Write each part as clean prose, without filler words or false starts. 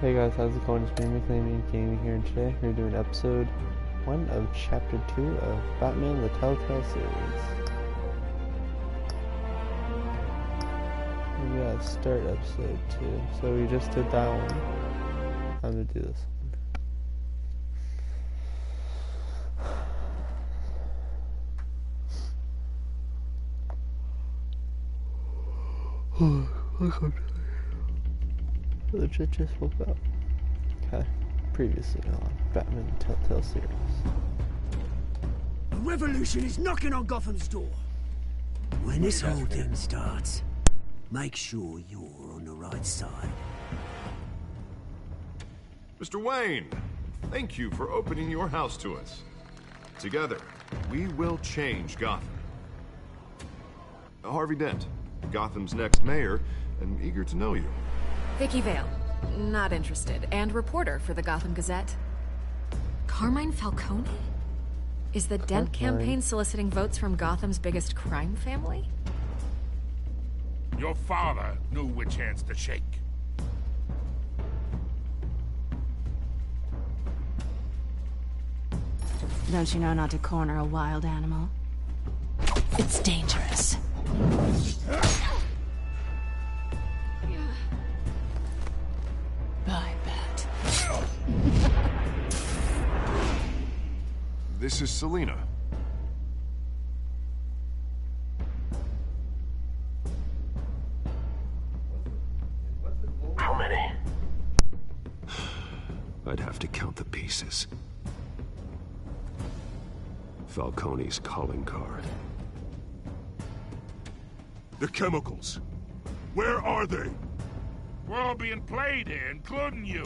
Hey guys, how's it going? It's me, McLean Gaming here, and today we're doing episode 1 of chapter 2 of Batman the TellTale series. We gotta start episode 2, so we just did that one. Time to do this one. Legit just woke up. Okay, previously on Batman the TellTale series. A revolution is knocking on Gotham's door. When this whole thing starts, make sure you're on the right side. Mr. Wayne, thank you for opening your house to us. Together, we will change Gotham. Harvey Dent, Gotham's next mayor, and eager to know you. Vicky Vale, not interested, and reporter for the Gotham Gazette. Carmine Falcone? Is the Dent campaign soliciting votes from Gotham's biggest crime family? Your father knew which hands to shake. Don't you know not to corner a wild animal? It's dangerous. I bet. This is Selina. How many? I'd have to count the pieces. Falcone's calling card. The chemicals. Where are they? We're all being played here, including you.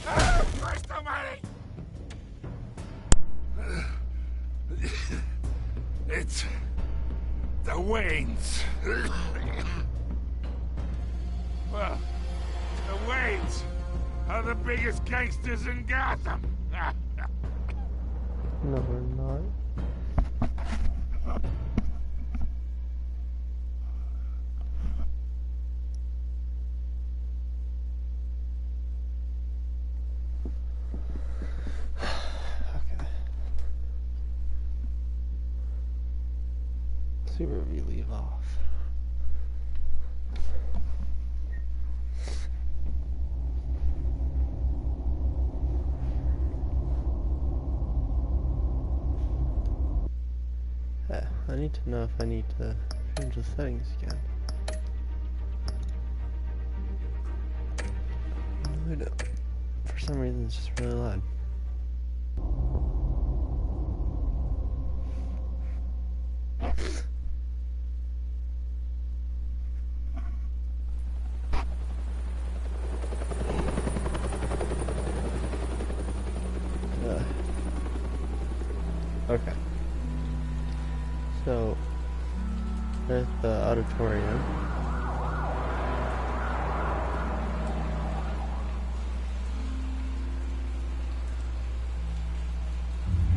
Ah, Christ almighty! It's the Waynes. Well, the Waynes are the biggest gangsters in Gotham. No, we're not. See where we leave off. I need to know if I need to change the settings again. No, I don't. For some reason it's just really loud. Okay. So, there's the auditorium.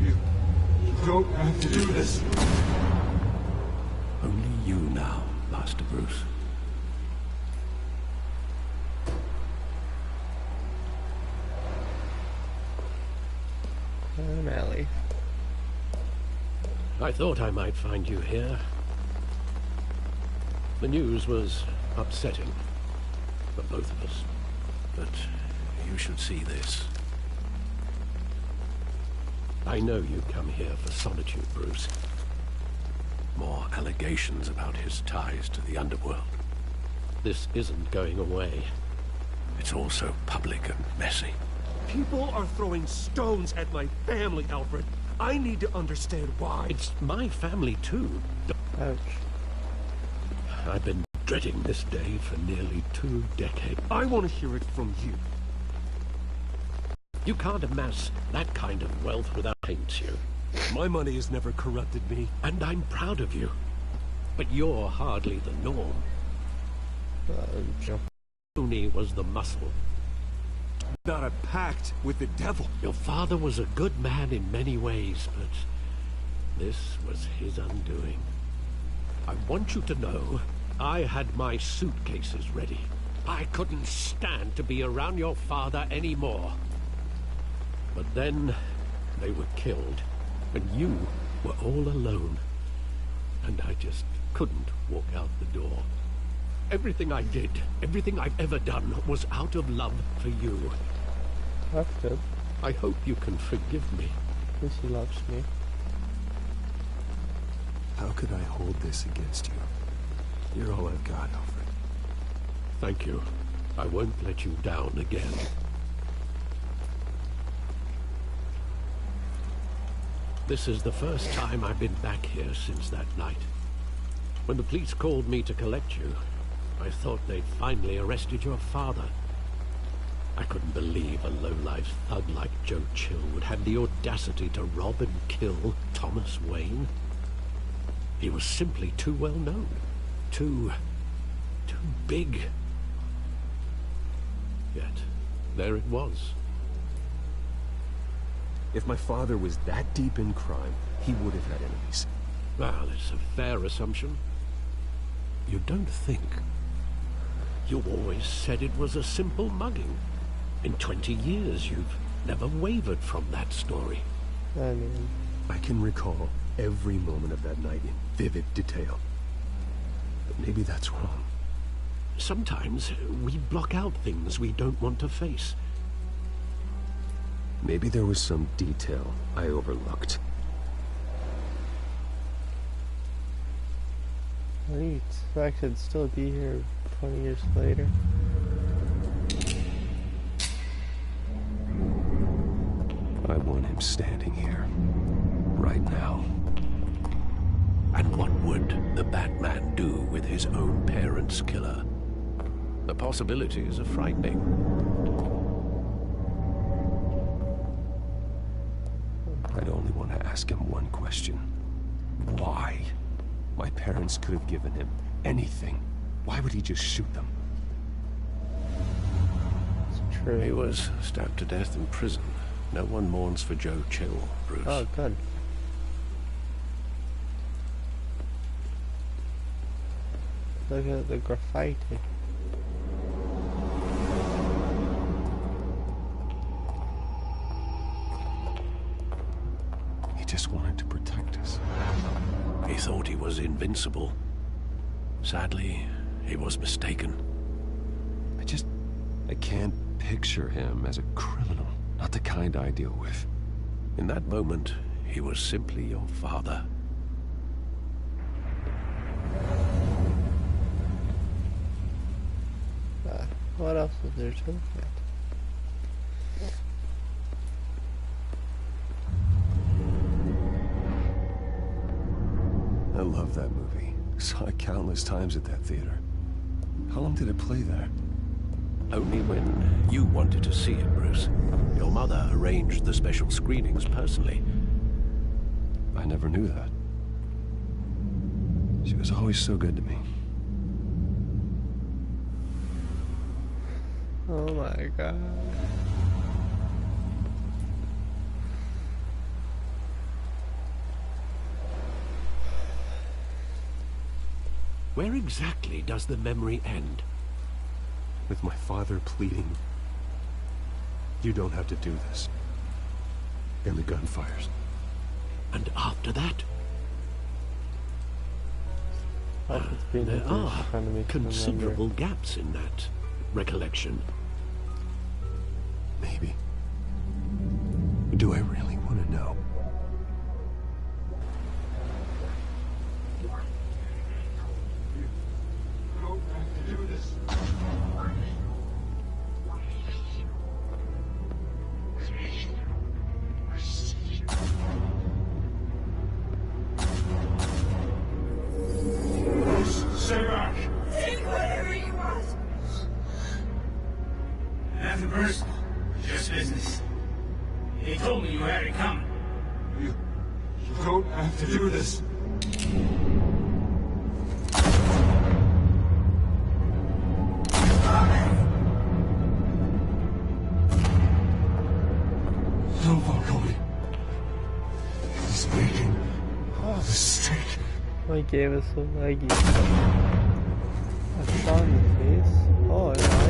You don't have to do this. Only you now, Master Bruce. And Allie. I thought I might find you here. The news was upsetting for both of us, but you should see this. I know you come here for solitude, Bruce. More allegations about his ties to the underworld. This isn't going away. It's also public and messy. People are throwing stones at my family, Alfred. I need to understand why. It's my family, too. Ouch. I've been dreading this day for nearly 2 decades. I want to hear it from you. You can't amass that kind of wealth without paints you. My money has never corrupted me. And I'm proud of you. But you're hardly the norm. Tony was the muscle. Not a pact with the devil. Your father was a good man in many ways, but this was his undoing. I want you to know I had my suitcases ready. I couldn't stand to be around your father anymore. But then they were killed, and you were all alone. And I just couldn't walk out the door. Everything I did, everything I've ever done, was out of love for you. That's good. I hope you can forgive me. At least he loves me. How could I hold this against you? You're all I've got, Alfred. Thank you. I won't let you down again. This is the first time I've been back here since that night. When the police called me to collect you, I thought they'd finally arrested your father. I couldn't believe a low-life thug like Joe Chill would have the audacity to rob and kill Thomas Wayne. He was simply too well known. Too big. Yet, there it was. If my father was that deep in crime, he would have had enemies. Well, it's a fair assumption. You don't think? You always said it was a simple mugging. In 20 years, you've never wavered from that story. I mean, I can recall every moment of that night in vivid detail. But maybe that's wrong. Sometimes we block out things we don't want to face. Maybe there was some detail I overlooked. what do you expect I'd still be here 20 years later? I want him standing here, right now. And what would the Batman do with his own parents' killer? The possibilities are frightening. I'd only want to ask him one question. Why? My parents could have given him anything. Why would he just shoot them? It's true. He was stabbed to death in prison. No one mourns for Joe Chill, Bruce. Oh, good. Look at the graffiti. He just wanted to protect us. He thought he was invincible. Sadly, he was mistaken. I can't picture him as a criminal. Not the kind I deal with. In that moment, he was simply your father. What else was there to look at? I love that movie. Saw it countless times at that theater. How long did it play there? Only when you wanted to see it, Bruce. Your mother arranged the special screenings personally. I never knew that. She was always so good to me. Oh my god. Where exactly does the memory end? With my father pleading, "You don't have to do this." And the gun fires. And after that? There There are considerable gaps in that recollection. Maybe. Do I really want to know? You don't have to do this. Stay back! Take whatever you want. Nothing personal, just business. They told me you had it coming. You don't have to do this. No, Falcone. He's making a mistake. My game is so laggy. I saw in the face. Oh, yeah.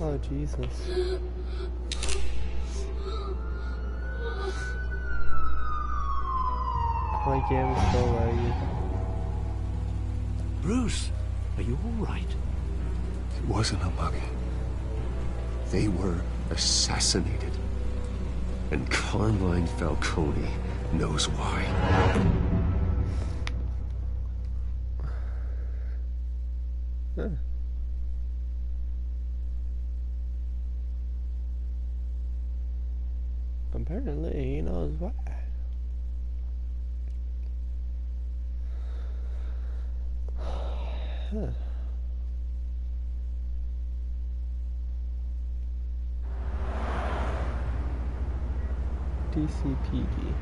Oh, Jesus. My game is so laggy. Bruce, are you all right? It wasn't a bug. They were assassinated. And Carmine Falcone knows why. Huh. Apparently he knows why. Huh. DCPD.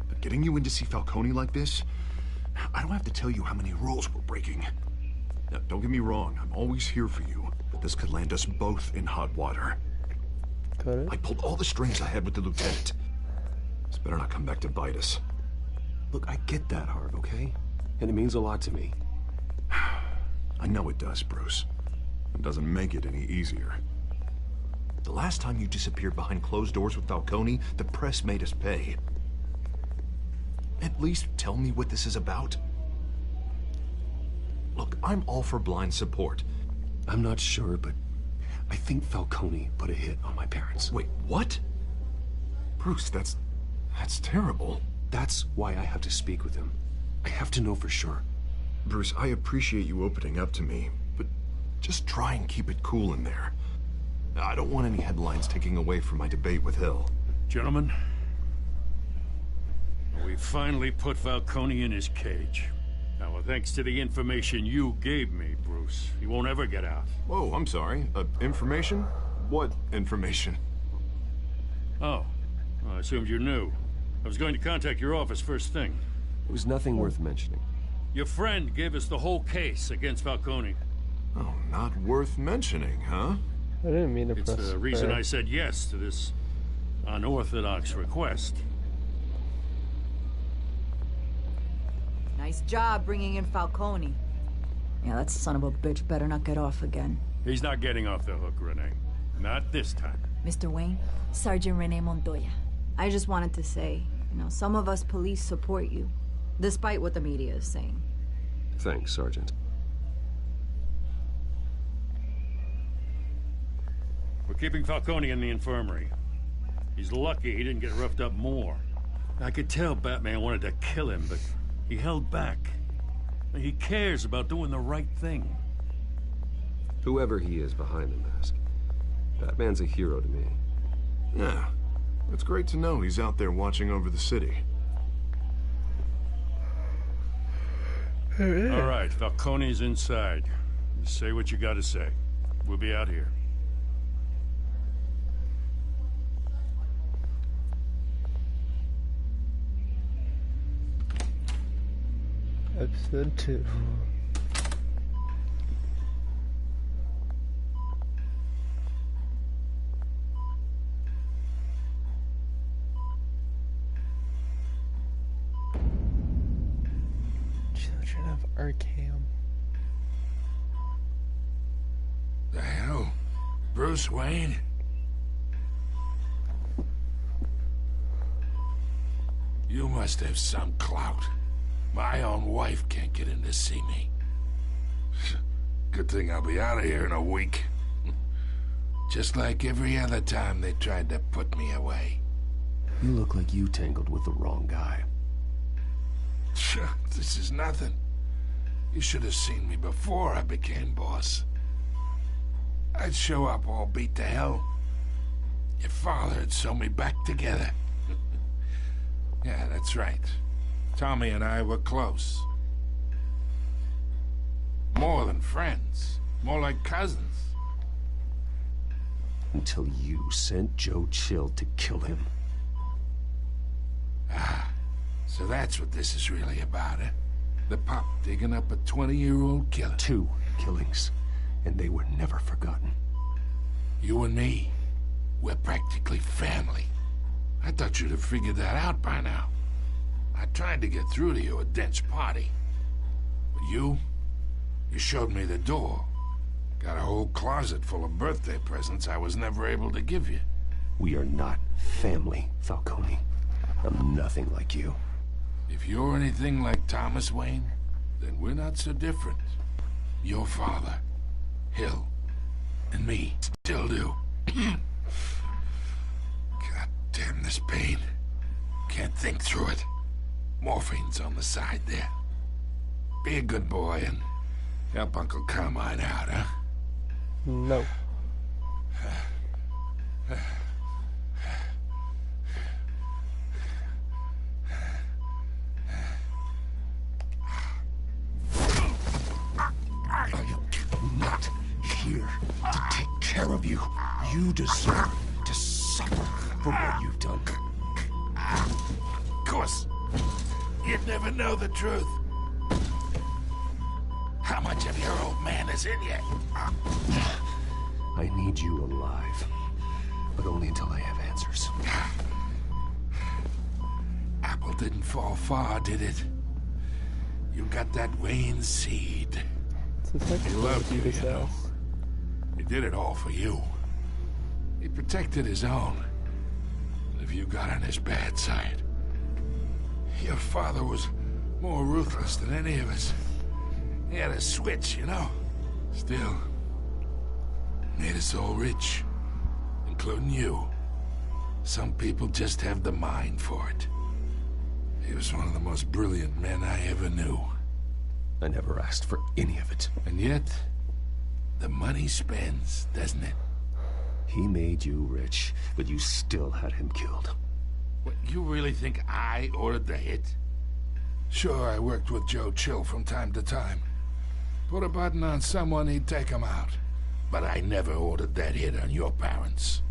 But getting you in to see Falcone like this, I don't have to tell you how many rules we're breaking. Now, don't get me wrong, I'm always here for you, but this could land us both in hot water. Could it? I pulled all the strings I had with the lieutenant. This better not come back to bite us. Look, I get that, Harv, okay? And it means a lot to me. I know it does, Bruce. It doesn't make it any easier. The last time you disappeared behind closed doors with Falcone, the press made us pay. At least tell me what this is about. Look, I'm all for blind support. I'm not sure, but I think Falcone put a hit on my parents. Wait, what? Bruce, that's terrible. That's why I have to speak with him. I have to know for sure. Bruce, I appreciate you opening up to me, but just try and keep it cool in there. I don't want any headlines taking away from my debate with Hill. Gentlemen, we finally put Falcone in his cage. Now, thanks to the information you gave me, Bruce, he won't ever get out. Whoa, I'm sorry. Information? What information? Oh, well, I assumed you knew. I was going to contact your office first thing. It was nothing worth mentioning. Your friend gave us the whole case against Falcone. Oh, not worth mentioning, huh? I didn't mean to It's press the reason play. I said yes to this unorthodox request. Nice job bringing in Falcone. Yeah, that son of a bitch better not get off again. He's not getting off the hook, Renee. Not this time. Mr. Wayne, Sergeant Renee Montoya. I just wanted to say, some of us police support you, despite what the media is saying. Thanks, Sergeant. We're keeping Falcone in the infirmary. He's lucky he didn't get roughed up more. I could tell Batman wanted to kill him, but he held back. He cares about doing the right thing. Whoever he is behind the mask, Batman's a hero to me. Yeah, it's great to know he's out there watching over the city. All right, Falcone's inside. You say what you gotta say. We'll be out here. Episode 2. Children of Arkham. The hell? Bruce Wayne? You must have some clout. My own wife can't get in to see me. Good thing I'll be out of here in a week. Just like every other time they tried to put me away. You look like you tangled with the wrong guy. This is nothing. You should have seen me before I became boss. I'd show up all beat to hell. Your father'd sew me back together. Yeah, that's right. Tommy and I were close. More than friends. More like cousins. Until you sent Joe Chill to kill him. Ah, so that's what this is really about, eh? The pop digging up a 20-year-old killer. 2 killings, and they were never forgotten. You and me, we're practically family. I thought you'd have figured that out by now. I tried to get through to you at Dent's party. But you showed me the door. Got a whole closet full of birthday presents I was never able to give you. We are not family, Falcone. I'm nothing like you. If you're anything like Thomas Wayne, then we're not so different. Your father, Hill, and me still do. God damn this pain. Can't think through it. Morphine's on the side there. Be a good boy and help Uncle Carmine out, huh? No. Not here to take care of you. You deserve to suffer for what you've done. Of course. You'd never know the truth. How much of your old man is in you? I need you alive, but only until I have answers. Apple didn't fall far, did it? You got that Wayne seed. He loved you, you know. He did it all for you. He protected his own. If you got on his bad side. Your father was more ruthless than any of us. He had a switch, you know. Still, made us all rich, including you. Some people just have the mind for it. He was one of the most brilliant men I ever knew. I never asked for any of it. And yet, the money spends, doesn't it? He made you rich, but you still had him killed. What, you really think I ordered the hit? Sure, I worked with Joe Chill from time to time. Put a button on someone, he'd take him out. But I never ordered that hit on your parents.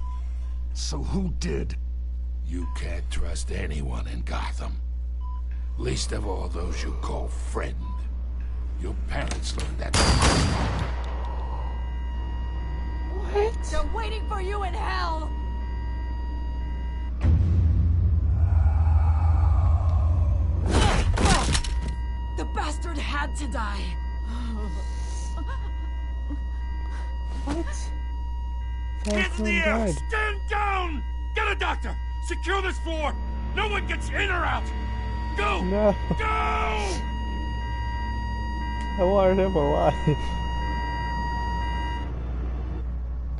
So who did? You can't trust anyone in Gotham. Least of all those you call friend. Your parents learned that. What? They're waiting for you in hell! The bastard had to die. What? Hands in the air! Stand down! Get a doctor! Secure this floor! No one gets in or out! Go! No. Go! I wanted him alive.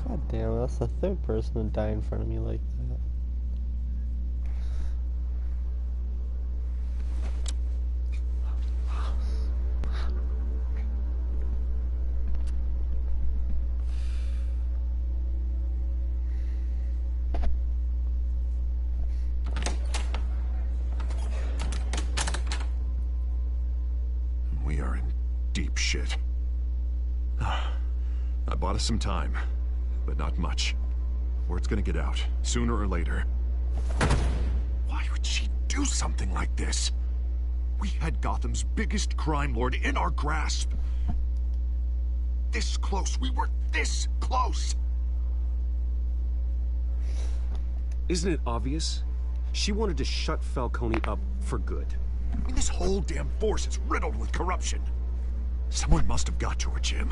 God damn, that's the third person to die in front of me like that. We are in deep shit. I bought us some time, but not much. Word's gonna get out, sooner or later. Why would she do something like this? We had Gotham's biggest crime lord in our grasp. This close, we were this close! Isn't it obvious? She wanted to shut Falcone up for good. I mean, this whole damn force is riddled with corruption. Someone must have got to her, Jim.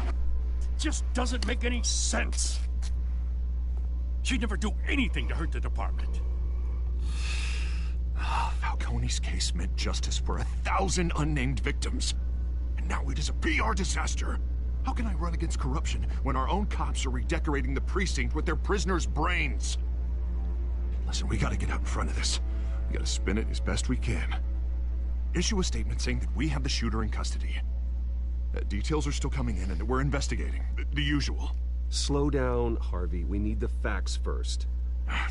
Just doesn't make any sense. She'd never do anything to hurt the department. Falcone's case meant justice for 1,000 unnamed victims. And now it is a PR disaster. How can I run against corruption when our own cops are redecorating the precinct with their prisoners' brains? Listen, we gotta get out in front of this. We gotta spin it as best we can. Issue a statement saying that we have the shooter in custody. Details are still coming in and that we're investigating. The usual. Slow down, Harvey. We need the facts first.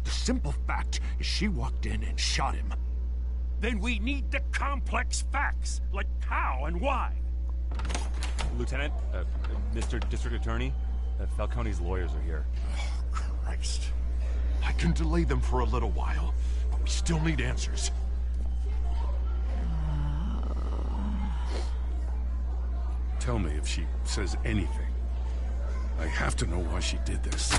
The simple fact is she walked in and shot him. Then we need the complex facts, like how and why. Lieutenant, Mr. District Attorney, Falcone's lawyers are here. Oh, Christ. I can delay them for a little while, but we still need answers. Tell me if she says anything. I have to know why she did this.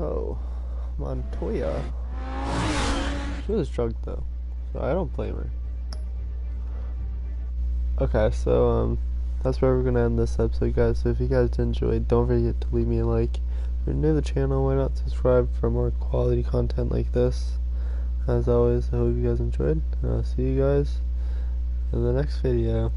Oh, Montoya. She was drugged though, so I don't blame her. Okay, so that's where we're gonna end this episode, guys. So if you guys enjoyed, don't forget to leave me a like. If you're new to the channel, why not subscribe for more quality content like this? As always, I hope you guys enjoyed, and I'll see you guys in the next video.